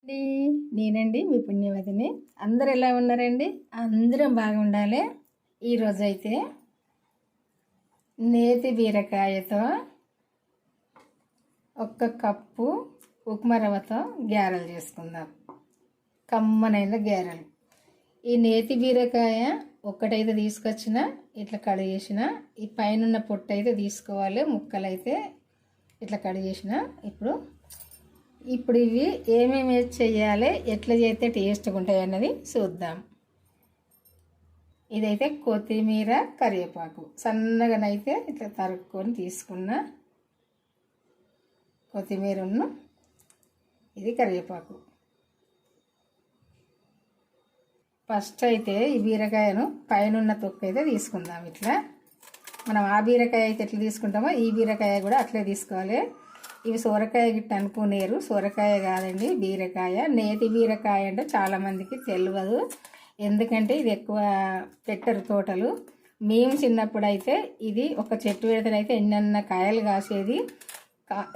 అండి నేనండి మీ పుణ్యవతిని. అందరు ఎలా ఉన్నారండి? అందరం బాగుండాలి. ఈరోజు అయితే నేతి బీరకాయతో 1 కప్పు ఉప్మా రవ్వతో గారెలు చేసుకుందాం. కమ్మనైన గారెలు. ఈ నేతి బీరకాయ ఒక్కటైతే తీసుకొచ్చిన ఇట్లా కడిగేసిన, ఈ పైన పొట్టు అయితే తీసుకోవాలి. ముక్కలు అయితే ఇట్లా కడిగేసిన. ఇప్పుడు ఇవి ఏమేమి చేయాలి, ఎట్లా చేస్తే టేస్ట్గా ఉంటాయి అన్నది చూద్దాం. ఇదైతే కొత్తిమీర, కరివేపాకు సన్నగానైతే ఇట్లా తరుక్కొని తీసుకున్న కొత్తిమీరను, ఇది కరివేపాకు. ఫస్ట్ అయితే ఈ బీరకాయను పైన తొక్కు అయితే తీసుకుందాం. ఇట్లా మనం ఆ బీరకాయ అయితే ఎట్లా తీసుకుంటామో ఈ బీరకాయ కూడా అట్లే తీసుకోవాలి. ఇవి సొరకాయ గిట్ట అనుకునేరు, సొరకాయ కాదండి, బీరకాయ. నేతి బీరకాయ అంటే చాలామందికి తెలియదు, ఎందుకంటే ఇది ఎక్కువ పెట్టరు తోటలు. మేము చిన్నప్పుడు అయితే ఇది ఒక చెట్టు పెడితేనైతే ఎన్నెన్న కాయలు కాసేది.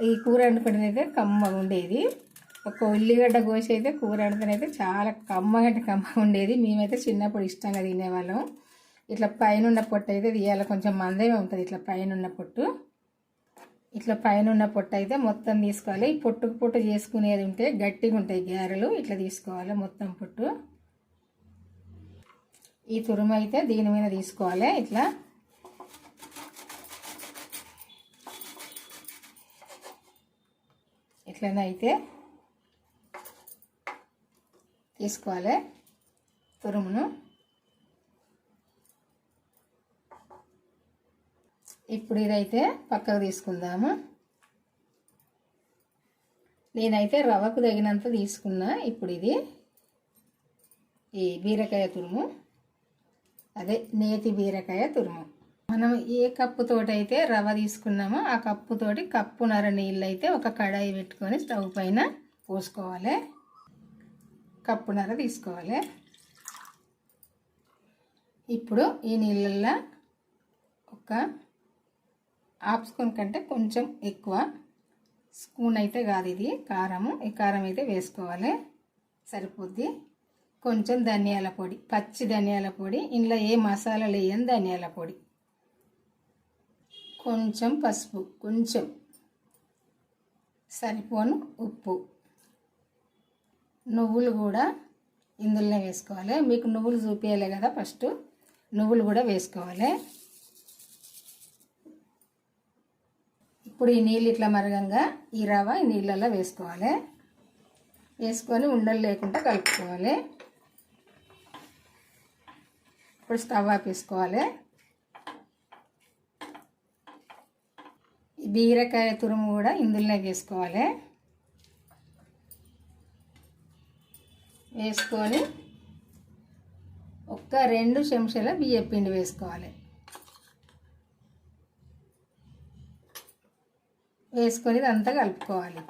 ఈ కూర వండుకునేదైతే కమ్మగా ఉండేది. ఒక ఉల్లిగడ్డ కోసి అయితే కూర వండుకునైతే చాలా కమ్మగా ఉండేది. మేమైతే చిన్నప్పుడు ఇష్టంగా తినేవాళ్ళం. ఇట్లా పైన పొట్టు అయితే తీయాలి, కొంచెం మందమే ఉంటుంది. ఇట్లా పైన పొట్టు, ఇట్లా పైన పొట్టు అయితే మొత్తం తీసుకోవాలి. ఈ పొట్టు చేసుకునేది ఉంటే గట్టిగా ఉంటాయి గారెలు. ఇట్లా తీసుకోవాలి మొత్తం పొట్టు. ఈ తురుము అయితే దీని మీద తీసుకోవాలి. ఇట్లనైతే తీసుకోవాలి తురుమును. ఇప్పుడు ఇదైతే పక్కకు తీసుకుందాము. నేనైతే రవ్వకు తగినంత తీసుకున్నా. ఇప్పుడు ఇది ఈ బీరకాయ తురుము, అదే నేతి బీరకాయ తురుము. మనం ఏ కప్పుతోటి అయితే రవ్వ తీసుకున్నామో ఆ కప్పుతోటి కప్పున్నర నీళ్ళు అయితే ఒక కడాయి పెట్టుకొని స్టవ్ పైన పోసుకోవాలి. కప్పున్నర తీసుకోవాలి. ఇప్పుడు ఈ నీళ్ళల్లో ఒక హాఫ్ స్పూన్ కంటే కొంచెం ఎక్కువ, స్పూన్ అయితే కాదు ఇది కారము, ఈ కారం అయితే వేసుకోవాలి, సరిపోద్ది. కొంచెం ధనియాల పొడి, పచ్చి ధనియాల పొడి, ఇంట్లో ఏ మసాలాలు వేయని ధనియాల పొడి, కొంచెం పసుపు, కొంచెం సరిపోను ఉప్పు. నువ్వులు కూడా ఇందులోనే వేసుకోవాలి. మీకు నువ్వులు చూపించాలి కదా, ఫస్ట్ నువ్వులు కూడా వేసుకోవాలి. ఇప్పుడు ఈ నీళ్ళు ఇట్లా మరగంగా ఈ రవ్వ ఈ నీళ్ళల్లో వేసుకోవాలి. వేసుకొని ఉండలు లేకుండా కలుపుకోవాలి. ఇప్పుడు స్టవ్ ఆపేసుకోవాలి. ఈ బీరకాయ తురుము కూడా ఇందులోనే వేసుకోవాలి. వేసుకొని ఒక్క 2 చెంచాల బియ్యం పిండి వేసుకోవాలి. వేసుకొని ఇదంతా కలుపుకోవాలి.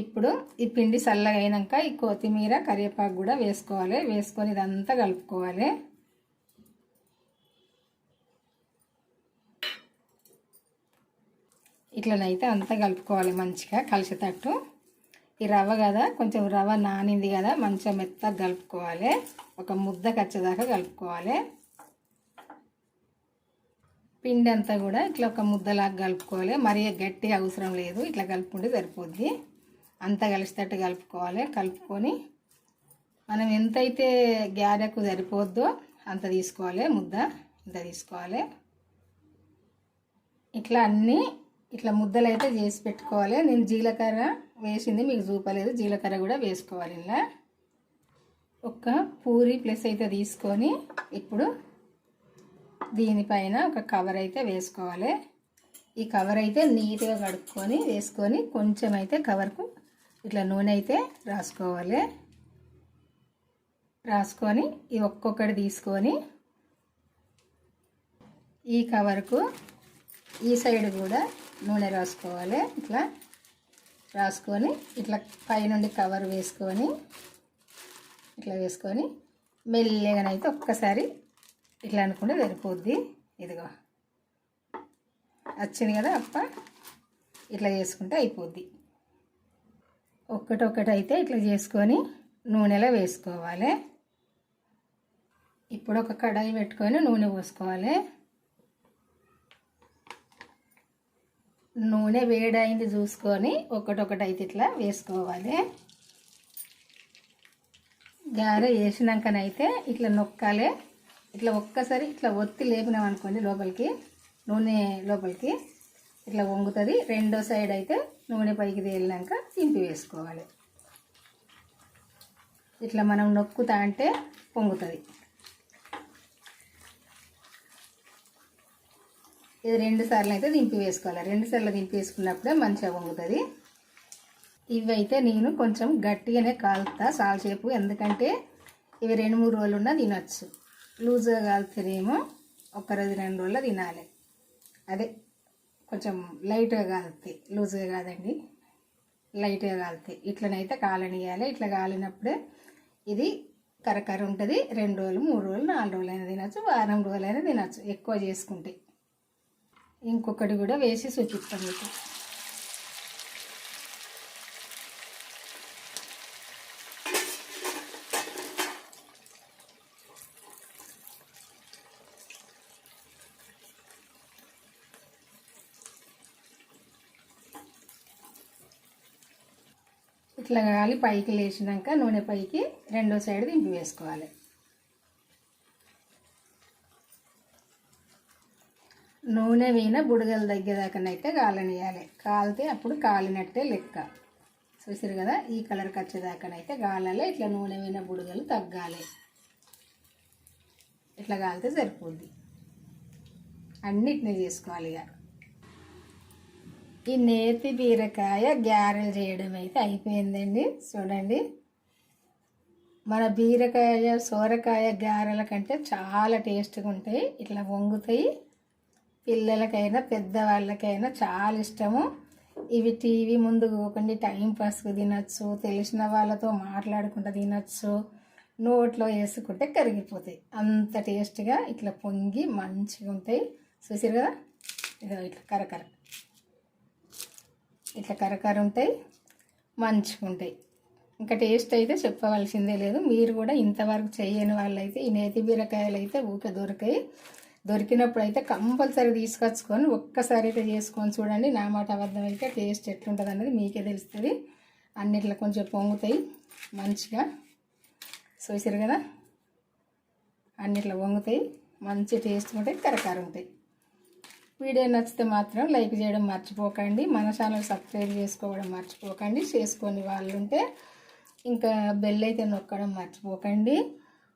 ఇప్పుడు ఈ పిండి చల్లగా అయినాక ఈ కొత్తిమీర, కరివేపాకు కూడా వేసుకోవాలి. వేసుకొని ఇదంతా కలుపుకోవాలి. ఇట్లనైతే అంతా కలుపుకోవాలి మంచిగా కలిసేటట్టు. ఈ రవ్వ కదా, కొంచెం రవ్వ నానింది కదా, మంచిగా మెత్తగా కలుపుకోవాలి. ఒక ముద్ద కచ్చేదాకా కలుపుకోవాలి. పిండి అంతా కూడా ఇట్లా ఒక ముద్దలాగా కలుపుకోవాలి. మరీ గట్టిగా అవసరం లేదు, ఇట్లా కలుపుకుంటే సరిపోద్ది. అంతా కలిసేటట్టు కలుపుకోవాలి. కలుపుకొని మనం ఎంతైతే గారెకు సరిపోద్దో అంత తీసుకోవాలి, ముద్ద ఇంత తీసుకోవాలి. ఇట్లా అన్నీ ఇట్లా ముద్దలు అయితే చేసి పెట్టుకోవాలి. నేను జీలకర్ర వేసింది మీకు చూపలేదు, జీలకర్ర కూడా వేసుకోవాలి. ఇలా ఒక పూరి ప్లస్ అయితే తీసుకొని ఇప్పుడు దీనిపైన ఒక కవర్ అయితే వేసుకోవాలి. ఈ కవర్ అయితే నీట్గా కడుక్కొని వేసుకొని కొంచెం అయితే కవర్కు ఇట్లా నూనె అయితే రాసుకోవాలి. రాసుకొని ఈ ఒక్కొక్కటి తీసుకొని ఈ కవర్కు ఈ సైడ్ కూడా నూనె రాసుకోవాలి. ఇట్లా రాసుకొని ఇట్లా పైనుండి కవర్ వేసుకొని ఇట్లా వేసుకొని మెల్లగానైతే ఒక్కసారి ఇట్లా అనుకుంటే సరిపోద్ది. ఇదిగో వచ్చింది కదా అప్ప, ఇట్లా చేసుకుంటే అయిపోద్ది. ఒక్కటొక్కటి అయితే ఇట్లా చేసుకొని నూనెలో వేసుకోవాలి. ఇప్పుడు ఒక కడాయి పెట్టుకొని నూనె పోసుకోవాలి. నూనె వేడైంది చూసుకొని ఒక్కటొక్కటి అయితే ఇట్లా వేసుకోవాలి. గారె వేసినాకనైతే ఇట్లా నొక్కాలి. ఇట్లా ఒక్కసారి ఇట్లా ఒత్తి లేపినాం అనుకోండి లోపలికి, నూనె లోపలికి ఇట్లా వంగుతుంది. రెండో సైడ్ అయితే నూనె పైకి తేలినాక దింపి వేసుకోవాలి. ఇట్లా మనం నొక్కుతా అంటే పొంగుతుంది. ఇది 2 సార్లు అయితే దింపి వేసుకోవాలి. 2 సార్లు దింపి వేసుకున్నప్పుడే మంచిగా పొంగుతుంది. ఇవైతే నేను కొంచెం గట్టిగానే కాలుతా చాలాసేపు, ఎందుకంటే ఇవి 2-3 రోజులు ఉన్నా తినచ్చు. లూజ్గా కాలుతేనేమో 1 రోజు 2 రోజుల్లో తినాలి. అదే కొంచెం లైట్గా కాలుతాయి, లూజ్గా కాదండి, లైట్గా కాలుతాయి. ఇట్లనైతే కాలనియాలి. ఇట్లా కాలినప్పుడే ఇది కరకర ఉంటుంది. 2 రోజులు 3 రోజులు 4 రోజులైనా తినచ్చు, వారం రోజులైనా తినచ్చు ఎక్కువ చేసుకుంటే. ఇంకొకటి కూడా వేసి చూపిస్తాం మీకు. ఇట్లా కాలి పైకి లేచినాక నూనె పైకి రెండో సైడ్ దింపి వేసుకోవాలి. నూనె వీణ బుడగలు తగ్గేదాకానైతే కాలనియాలి. కాలితే అప్పుడు కాలినట్టే లెక్క. చూసారు కదా, ఈ కలర్కి వచ్చేదాకానైతే కాలాలి. ఇట్లా నూనె వీణ బుడగలు తగ్గాలి. ఇట్లా కాలితే సరిపోద్ది. అన్నిటినీ చేసుకోవాలి. ఇక ఈ నేతి బీరకాయ గారెలు చేయడం అయితే అయిపోయిందండి. చూడండి, మన బీరకాయ సోరకాయ గారెల కంటే చాలా టేస్ట్గా ఉంటాయి. ఇట్లా వంగుతాయి. పిల్లలకైనా పెద్దవాళ్ళకైనా చాలా ఇష్టము. ఇవి టీవీ ముందు కూకుండా టైంపాస్కి తినచ్చు, తెలిసిన వాళ్ళతో మాట్లాడుకుంటూ తినచ్చు, నోట్లో వేసుకుంటే కరిగిపోతాయి. అంత టేస్ట్గా ఇట్లా పొంగి మంచిగా ఉంటాయి. చూసారు కదా, ఇదో ఇట్లా కరకర, ఇట్లా కరకర ఉంటాయి, మంచిగా ఉంటాయి. ఇంకా టేస్ట్ అయితే చెప్పవలసిందే లేదు. మీరు కూడా ఇంతవరకు చేయని వాళ్ళైతే ఈ నేతి బీరకాయలు అయితే ఊకే దొరికాయి. దొరికినప్పుడు అయితే కంపల్సరీ తీసుకొచ్చుకొని ఒక్కసారి అయితే చేసుకొని చూడండి. నా మాట అబద్ధం అయితే టేస్ట్ ఎట్లుంటుంది అన్నది మీకే తెలుస్తుంది. అన్నిట్లో కొంచెం పొంగుతాయి మంచిగా. చూసారు కదా, అన్నిట్లో పొంగుతాయి, మంచి టేస్ట్ ఉంటాయి, కరకర ఉంటాయి. వీడియో నచ్చితే మాత్రం లైక్ చేయడం మర్చిపోకండి. మన ఛానల్ సబ్స్క్రైబ్ చేసుకోవడం మర్చిపోకండి. చేసుకొని వాళ్ళు ఉంటే ఇంకా బెల్ అయితే నొక్కడం మర్చిపోకండి.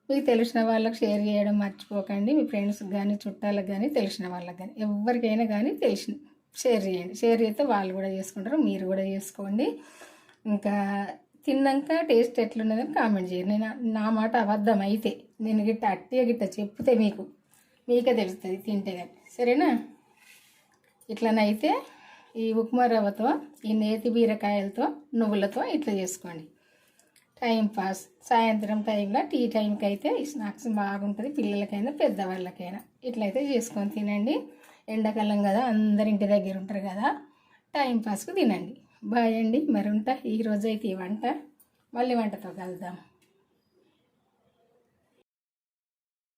మీకు తెలిసిన వాళ్ళకి షేర్ చేయడం మర్చిపోకండి. మీ ఫ్రెండ్స్కి కానీ చుట్టాలకు కానీ తెలిసిన వాళ్ళకి కానీ ఎవరికైనా కానీ షేర్ చేయండి. షేర్ చేస్తే వాళ్ళు కూడా చేసుకుంటారు, మీరు కూడా చేసుకోండి. ఇంకా తిన్నాక టేస్ట్ ఎట్లున్నదని కామెంట్ చేయండి. నా మాట అబద్ధం అయితే నేను గిట్ట అట్టిగా చెప్తే మీకే తెలుస్తుంది తింటే కానీ, సరేనా? ఇట్లనైతే ఈ ఉప్మా రవ్వతో, ఈ నేతి బీరకాయలతో, నువ్వులతో ఇట్లా చేసుకోండి. టైంపాస్ సాయంత్రం టైంలో టీ టైంకి అయితే ఈ స్నాక్స్ బాగుంటుంది. పిల్లలకైనా పెద్దవాళ్ళకైనా ఇట్లయితే చేసుకొని తినండి. ఎండాకాలం కదా, అందరి ఇంటి దగ్గర ఉంటారు కదా, టైంపాస్కి తినండి. బాయ్ అండి. మరి ఉంటా. ఈరోజు అయితే ఈ వంట, మళ్ళీ వంటతో కలుద్దాం.